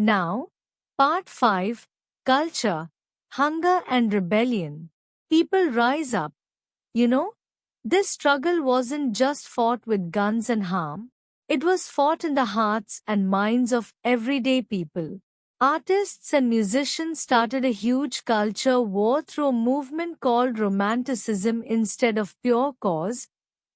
Now, Part 5, Culture, Hunger and Rebellion. People rise up. You know, this struggle wasn't just fought with guns and harm, it was fought in the hearts and minds of everyday people. Artists and musicians started a huge culture war through a movement called Romanticism instead of pure cause.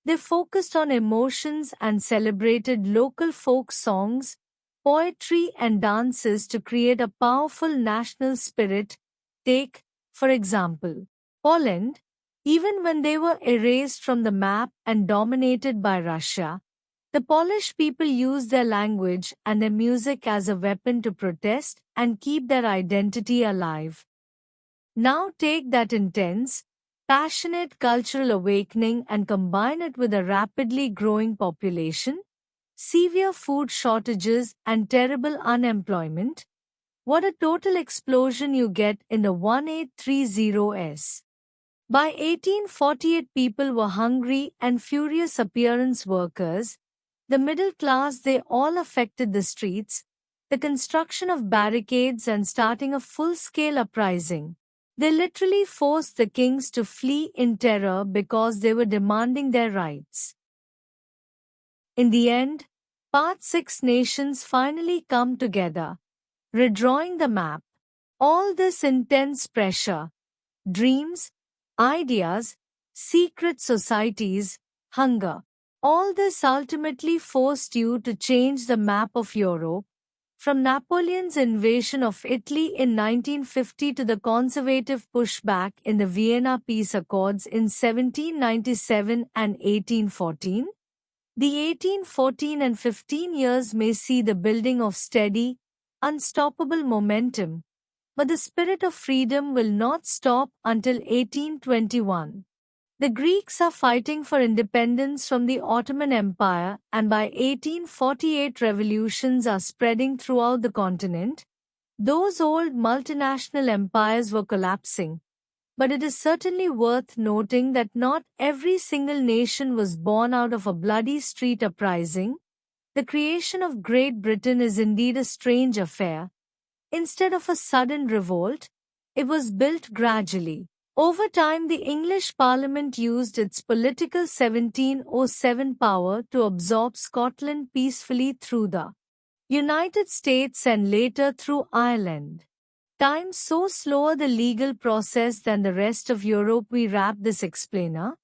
They focused on emotions and celebrated local folk songs, poetry and dances to create a powerful national spirit. Take, for example, Poland. Even when they were erased from the map and dominated by Russia, the Polish people used their language and their music as a weapon to protest and keep their identity alive. Now take that intense, passionate cultural awakening and combine it with a rapidly growing population, severe food shortages and terrible unemployment. What a total explosion you get in the 1830s. By 1848 people were hungry and furious appearance workers. The middle class, they all affected the streets, the construction of barricades and starting a full-scale uprising. They literally forced the kings to flee in terror because they were demanding their rights. In the end, Part 6 nations finally come together, redrawing the map. All this intense pressure, dreams, ideas, secret societies, hunger. All this ultimately forced you to change the map of Europe, from Napoleon's invasion of Italy in 1950 to the conservative pushback in the Vienna Peace Accords in 1797 and 1814. The 1814 and 15 years may see the building of steady, unstoppable momentum, but the spirit of freedom will not stop until 1821. The Greeks are fighting for independence from the Ottoman Empire, and by 1848 revolutions are spreading throughout the continent. Those old multinational empires were collapsing. But it is certainly worth noting that not every single nation was born out of a bloody street uprising. The creation of Great Britain is indeed a strange affair. Instead of a sudden revolt, it was built gradually. Over time, the English Parliament used its political 1707 power to absorb Scotland peacefully through the United States and later through Ireland. Time so slower the legal process than the rest of Europe. We wrap this explainer.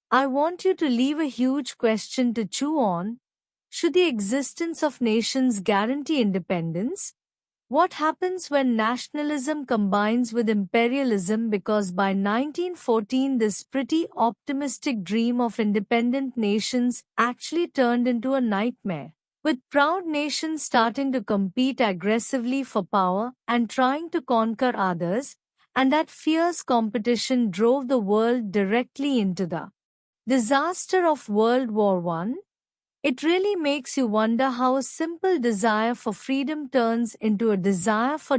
I want you to leave a huge question to chew on. Should the existence of nations guarantee independence? What happens when nationalism combines with imperialism? Because by 1914 this pretty optimistic dream of independent nations actually turned into a nightmare, with proud nations starting to compete aggressively for power and trying to conquer others, and that fierce competition drove the world directly into the disaster of World War I. It really makes you wonder how a simple desire for freedom turns into a desire for